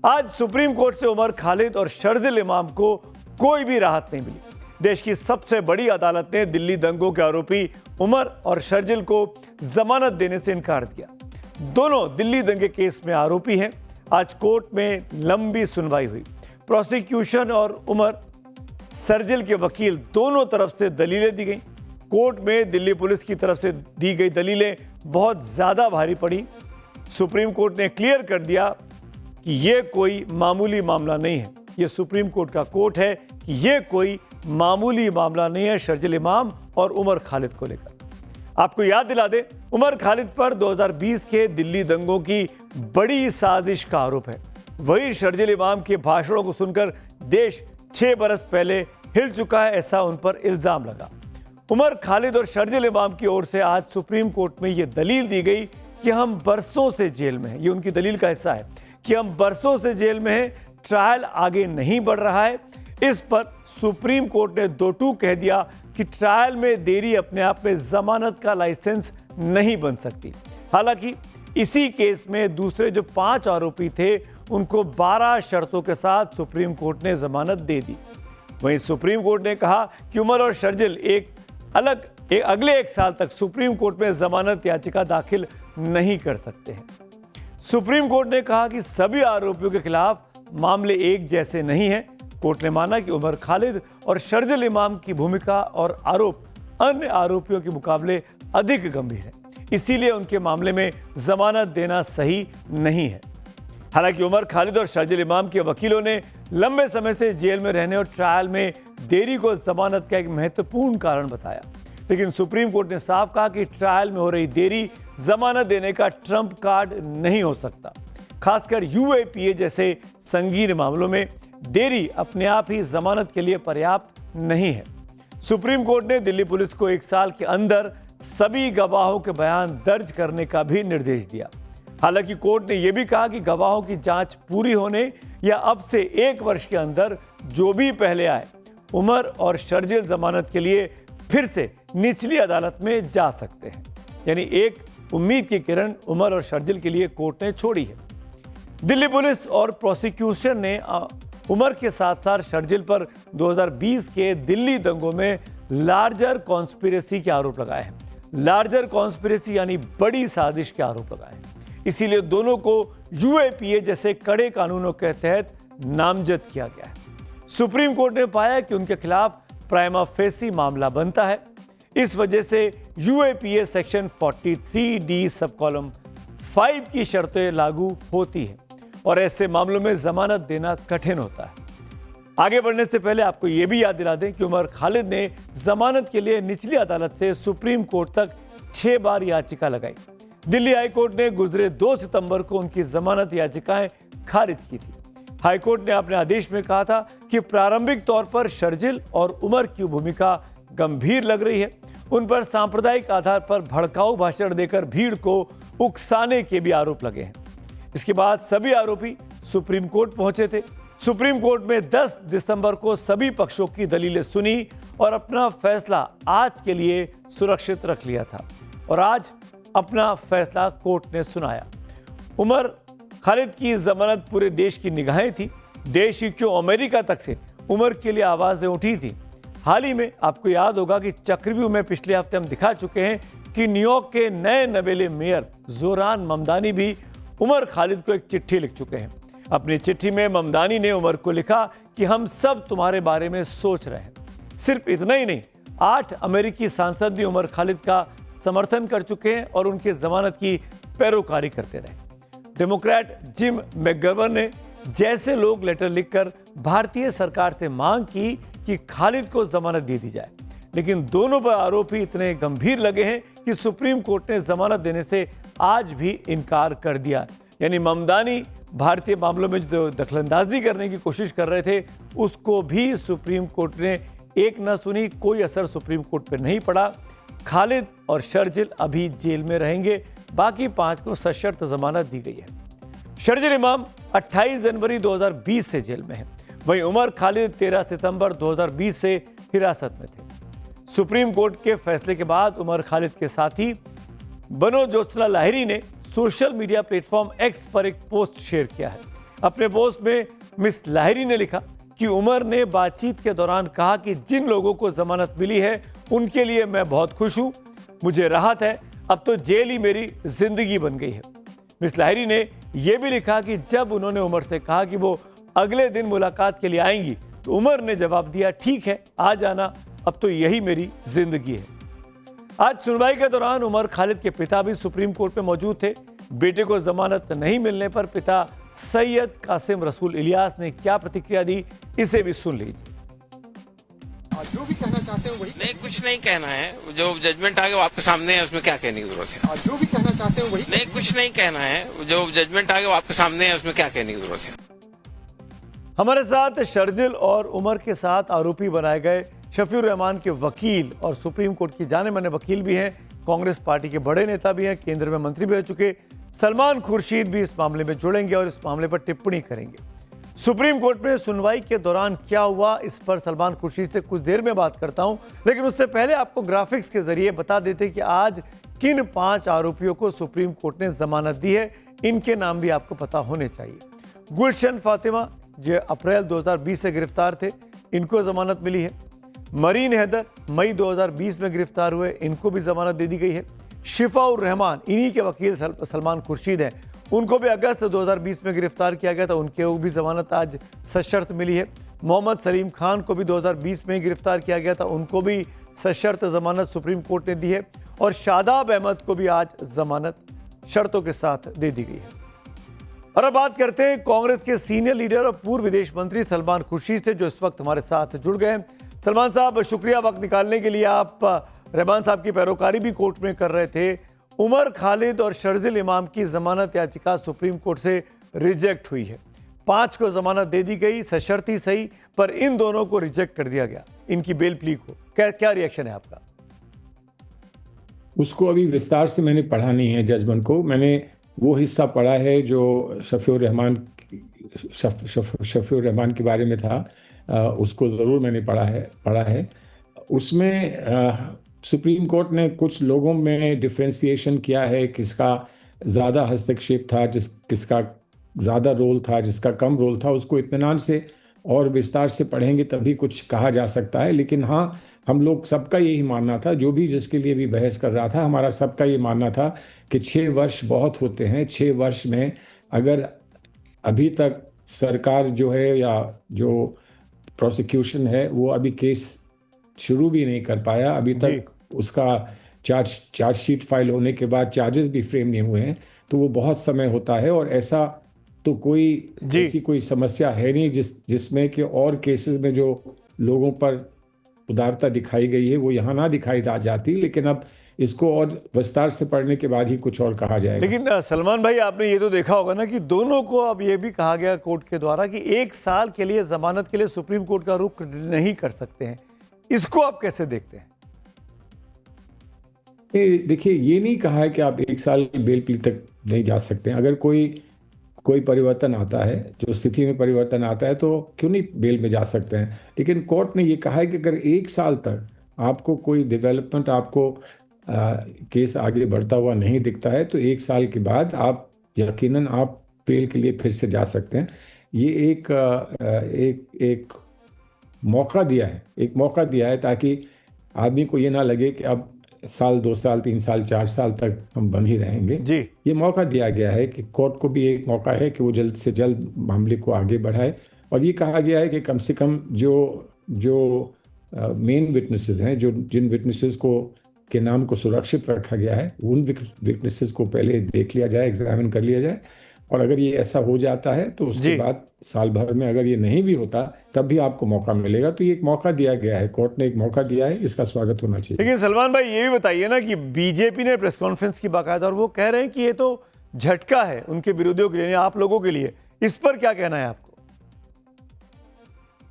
आज supreme court से उमर खालिद और शर्जिल इमाम को कोई भी राहत नहीं मिली। देश की सबसे बड़ी अदालत ने दिल्ली दंगों के आरोपी उमर और शर्जिल को जमानत देने से इनकार दिया। दोनों दिल्ली दंगे केस में आरोपी हैं। आज कोर्ट में लंबी सुनवाई हुई। प्रोसिक्यूशन और उमर शर्जिल के वकील दोनों तरफ से दलीलें दी गई। कोर्ट में दिल्ली पुलिस की तरफ से दी गई दलीलें बहुत ज़्यादा भारी पड़ी। सुप्रीम कोर्ट ने क्लियर कर दिया कि यह कोई मामूली मामला नहीं है। यह सुप्रीम कोर्ट का कोर्ट है कि यह कोई मामूली मामला नहीं है शर्जिल इमाम और उमर खालिद को लेकर। आपको याद दिला दें, उमर खालिद पर 2020 के दिल्ली दंगों की बड़ी साजिश का आरोप है। वही शर्जिल इमाम के भाषणों को सुनकर देश 6 बरस पहले हिल चुका है, ऐसा उन पर इल्जाम लगा। उमर खालिद और शर्जिल इमाम की ओर से आज सुप्रीम कोर्ट में यह दलील दी गई कि हम बरसों से जेल में हैं। ये उनकी दलील का हिस्सा है कि हम बरसों से जेल में हैं, ट्रायल आगे नहीं बढ़ रहा है। इस पर सुप्रीम कोर्ट ने दो टूक कह दिया कि ट्रायल में देरी अपने आप में जमानत का लाइसेंस नहीं बन सकती। हालांकि इसी केस में दूसरे जो 5 आरोपी थे उनको 12 शर्तों के साथ सुप्रीम कोर्ट ने जमानत दे दी। वहीं सुप्रीम कोर्ट ने कहा कि उमर और शर्जिल अगले 1 साल तक सुप्रीम कोर्ट में जमानत याचिका दाखिल नहीं कर सकते हैं। सुप्रीम कोर्ट ने कहा कि सभी आरोपियों के खिलाफ मामले एक जैसे नहीं हैं। कोर्ट ने माना कि उमर खालिद और शर्जिल इमाम की भूमिका और आरोप अन्य आरोपियों के मुकाबले अधिक गंभीर है, इसीलिए उनके मामले में जमानत देना सही नहीं है। हालांकि उमर खालिद और शर्जिल इमाम के वकीलों ने लंबे समय से जेल में रहने और ट्रायल में देरी को जमानत का एक महत्वपूर्ण कारण बताया, लेकिन सुप्रीम कोर्ट ने साफ कहा कि ट्रायल में हो रही देरी जमानत देने का ट्रम्प कार्ड नहीं हो सकता। खासकर यूएपीए जैसे संगीन मामलों में देरी अपने आप ही जमानत के लिए पर्याप्त नहीं है। सुप्रीम कोर्ट ने दिल्ली पुलिस को 1 साल के अंदर सभी गवाहों के बयान दर्ज करने का भी निर्देश दिया। हालांकि कोर्ट ने यह भी कहा कि गवाहों की जांच पूरी होने या अब से 1 वर्ष के अंदर जो भी पहले आए, उमर और शर्जिल जमानत के लिए फिर से निचली अदालत में जा सकते हैं। यानी एक उम्मीद की किरण उमर और शर्जिल के लिए कोर्ट ने छोड़ी है। दिल्ली पुलिस और प्रोसिक्यूशन ने उमर के साथ साथ शर्जिल पर 2020 के दिल्ली दंगों में लार्जर कॉन्स्पिरेसी के आरोप लगाए हैं। लार्जर कॉन्स्पिरेसी यानी बड़ी साजिश के आरोप लगाए हैं। इसीलिए दोनों को यूएपीए जैसे कड़े कानूनों के तहत नामजद किया गया है। सुप्रीम कोर्ट ने पाया कि उनके खिलाफ प्राइमा फेसी मामला बनता है। इस वजह से यूएपीए सेक्शन 43D सब कॉलम 5 की शर्तें लागू होती हैं और ऐसे मामलों में जमानत देना कठिन होता है। आगे बढ़ने से पहले आपको यह भी याद दिला दें कि उमर खालिद ने जमानत के लिए निचली अदालत से सुप्रीम कोर्ट तक 6 बार याचिका लगाई। दिल्ली हाई कोर्ट ने गुजरे 2 सितंबर को उनकी जमानत याचिकाएं खारिज की थी। हाई कोर्ट ने अपने आदेश में कहा था कि प्रारंभिक तौर पर शर्जिल और उमर की भूमिका गंभीर लग रही है। उन पर सांप्रदायिक आधार पर भड़काऊ भाषण देकर भीड़ को उकसाने के भी आरोप लगे हैं। इसके बाद सभी आरोपी सुप्रीम कोर्ट पहुंचे थे। सुप्रीम कोर्ट में 10 दिसंबर को सभी पक्षों की दलीलें सुनी और अपना फैसला आज के लिए सुरक्षित रख लिया था और आज अपना फैसला कोर्ट ने सुनाया। उमर खालिद की जमानत पूरे देश की निगाहें थी। देश ही क्यों, अमेरिका तक से उमर के लिए आवाजें उठी थी। हाल ही में आपको याद होगा कि चक्रव्यूह में पिछले हफ्ते हम दिखा चुके हैं कि न्यूयॉर्क के नए नवेले मेयर जोरान ममदानी भी उमर खालिद को एक चिट्ठी लिख चुके हैं। अपनी चिट्ठी में ममदानी ने उमर को लिखा कि हम सब तुम्हारे बारे में सोच रहे हैं। सिर्फ इतना ही नहीं, 8 अमेरिकी सांसद भी उमर खालिद का समर्थन कर चुके हैं और उनकी जमानत की पैरोकारी करते रहे। डेमोक्रेट जिम मैकगवर्न ने जैसे लोग लेटर लिखकर भारतीय सरकार से मांग की कि खालिद को जमानत दे दी जाए, लेकिन दोनों पर आरोपी इतने गंभीर लगे हैं कि सुप्रीम कोर्ट ने जमानत देने से आज भी इनकार कर दिया। यानी ममदानी भारतीय मामलों में जो दखलंदाजी करने की कोशिश कर रहे थे, उसको भी सुप्रीम कोर्ट ने एक न सुनी। कोई असर सुप्रीम कोर्ट पर नहीं पड़ा। खालिद और शर्जिल अभी जेल में रहेंगे, बाकी 5 को सशर्त जमानत दी गई है। शर्जिल इमाम 28 जनवरी 2020 से जेल में है। वहीं उमर खालिद 13 सितंबर 2020 से हिरासत में थे। सुप्रीम कोर्ट के फैसले के बाद उमर खालिद के साथी बनो ज्योत्सना लाहिरी ने सोशल मीडिया प्लेटफॉर्म एक्स पर एक पोस्ट शेयर किया है। अपने पोस्ट में मिस लाहिरी ने लिखा कि उमर ने बातचीत के दौरान कहा कि जिन लोगों को जमानत मिली है उनके लिए मैं बहुत खुश हूं, मुझे राहत है, अब तो जेल ही मेरी जिंदगी बन गई है। मिस लाहिरी ने यह भी लिखा कि जब उन्होंने उमर से कहा कि वो अगले दिन मुलाकात के लिए आएंगी तो उमर ने जवाब दिया, ठीक है आ जाना, अब तो यही मेरी जिंदगी है। आज सुनवाई के दौरान उमर खालिद के पिता भी सुप्रीम कोर्ट में मौजूद थे। बेटे को जमानत नहीं मिलने पर पिता सैयद कासिम रसूल इलियास ने क्या प्रतिक्रिया दी, इसे भी सुन लीजिए। जो भी कहना चाहते हैं वही। नहीं, कुछ नहीं कहना है, जो जजमेंट आ गया वो आपके सामने है, उसमें क्या कहने की जरूरत है। जो भी कहना चाहते हैं वही। नहीं, कुछ नहीं कहना है, जो जजमेंट आ गया वो आपके सामने है, उसमें क्या कहने की जरूरत है। हमारे साथ शर्जिल और उमर के साथ आरोपी बनाए गए शफीउर रहमान के वकील और सुप्रीम कोर्ट की जाने माने वकील भी हैं, कांग्रेस पार्टी के बड़े नेता भी हैं, केंद्र में मंत्री भी रह चुके सलमान खुर्शीद भी इस मामले में जुड़ेंगे और इस मामले पर टिप्पणी करेंगे। सुप्रीम कोर्ट में सुनवाई के दौरान क्या हुआ, इस पर सलमान खुर्शीद से कुछ देर में बात करता हूं, लेकिन उससे पहले आपको ग्राफिक्स के जरिए बता देते कि आज किन 5 आरोपियों को सुप्रीम कोर्ट ने जमानत दी है। इनके नाम भी आपको पता होने चाहिए। गुलशन फातिमा जो अप्रैल 2020 से गिरफ्तार थे, इनको जमानत मिली है। मरीन हैदर मई 2020 में गिरफ्तार हुए, इनको भी जमानत दे दी गई है। शिफाउर रहमान, इन्हीं के वकील सलमान खुर्शीद हैं, उनको भी अगस्त 2020 में गिरफ्तार किया गया था, उनके भी जमानत आज सशर्त मिली है। मोहम्मद सलीम खान को भी 2020 में गिरफ्तार किया गया था, उनको भी सशर्त जमानत सुप्रीम कोर्ट ने दी है। और शादाब अहमद को भी आज जमानत शर्तों के साथ दे दी गई है। और अब बात करते हैं कांग्रेस के सीनियर लीडर और पूर्व विदेश मंत्री सलमान खुर्शीद से, जो इस वक्त हमारे साथ जुड़ गए हैं। सलमान साहब, शुक्रिया वक्त निकालने के लिए। आप रहमान साहब की पैरोकारी भी कोर्ट में कर रहे थे। उमर खालिद और शर्जिल इमाम की जमानत याचिका सुप्रीम कोर्ट से रिजेक्ट हुई है। 5 को जमानत दे दी गई, सशर्ती सही, पर इन दोनों को रिजेक्ट कर दिया गया, इनकी बेल प्ली को। क्या रिएक्शन है आपका? उसको अभी विस्तार से मैंने पढ़ा नहीं है जजमेंट को। मैंने वो हिस्सा पढ़ा है जो शफीउर रहमान के बारे में था, उसको ज़रूर मैंने पढ़ा है। उसमें सुप्रीम कोर्ट ने कुछ लोगों में डिफ्रेंसिएशन किया है, किसका ज़्यादा हस्तक्षेप था, किसका ज़्यादा रोल था, जिसका कम रोल था। उसको इत्मीनान से और विस्तार से पढ़ेंगे तभी कुछ कहा जा सकता है। लेकिन हाँ, हम लोग सबका यही मानना था, जो भी जिसके लिए भी बहस कर रहा था, हमारा सबका ये मानना था कि 6 वर्ष बहुत होते हैं। 6 वर्ष में अगर अभी तक सरकार जो है या जो प्रोसिक्यूशन है वो अभी केस शुरू भी नहीं कर पाया, अभी तक उसका चार्जशीट फाइल होने के बाद चार्जेस भी फ्रेम नहीं हुए हैं, तो वो बहुत समय होता है। और ऐसा तो ऐसी कोई समस्या है नहीं जिसमें कि और केसेस में जो लोगों पर उदारता दिखाई गई है वो यहाँ ना दिखाई जाती। लेकिन अब इसको और विस्तार से पढ़ने के बाद ही कुछ और कहा जाएगा। लेकिन सलमान भाई, आपने ये तो देखा होगा ना कि दोनों को अब ये भी कहा गया कोर्ट के द्वारा कि 1 साल के लिए जमानत के लिए सुप्रीम कोर्ट का रुख नहीं कर सकते हैं। इसको आप कैसे देखते हैं? देखिए, ये नहीं कहा है कि आप 1 साल बेल प्ली तक नहीं जा सकते हैं। अगर कोई परिवर्तन आता है, जो स्थिति में परिवर्तन आता है, तो क्यों नहीं बेल में जा सकते हैं। लेकिन कोर्ट ने ये कहा है कि अगर 1 साल तक आपको कोई डेवलपमेंट, आपको केस आगे बढ़ता हुआ नहीं दिखता है, तो 1 साल के बाद आप यकीनन आप बेल के लिए फिर से जा सकते हैं। ये एक मौका दिया है ताकि आदमी को ये ना लगे कि अब साल, 2 साल, 3 साल, 4 साल तक हम बंद ही रहेंगे। जी, ये मौका दिया गया है कि कोर्ट को भी एक मौका है कि वो जल्द से जल्द मामले को आगे बढ़ाए। और ये कहा गया है कि कम से कम जो मेन विटनेसेस हैं, जिन विटनेसेस के नाम को सुरक्षित रखा गया है, उन विटनेसेस को पहले देख लिया जाए, एग्जामिन कर लिया जाए। और अगर ये ऐसा हो जाता है तो उसके बाद साल भर में अगर ये नहीं भी होता तब भी आपको मौका मिलेगा। तो ये एक मौका दिया गया है, कोर्ट ने एक मौका दिया है, इसका स्वागत होना चाहिए। लेकिन सलमान भाई, ये भी बताइए ना कि बीजेपी ने प्रेस कॉन्फ्रेंस की बाकायदा, और वो कह रहे हैं कि ये तो झटका है उनके विरोधियों के लिए, आप लोगों के लिए। इस पर क्या कहना है आपको?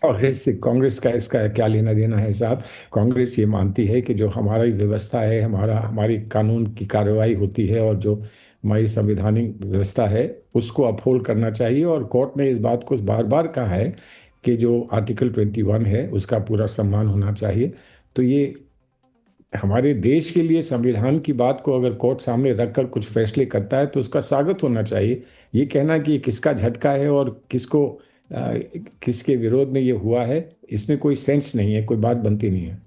और कांग्रेस का इसका क्या लेना देना है साहब? कांग्रेस ये मानती है कि जो हमारी व्यवस्था है, हमारी कानून की कार्रवाई होती है और जो हमारी संवैधानिक व्यवस्था है उसको अपहोल्ड करना चाहिए। और कोर्ट ने इस बात को बार बार कहा है कि जो आर्टिकल 21 है उसका पूरा सम्मान होना चाहिए। तो ये हमारे देश के लिए संविधान की बात को अगर कोर्ट सामने रखकर कुछ फैसले करता है तो उसका स्वागत होना चाहिए। ये कहना कि ये किसका झटका है और किसके विरोध में ये हुआ है, इसमें कोई सेंस नहीं है, कोई बात बनती नहीं है।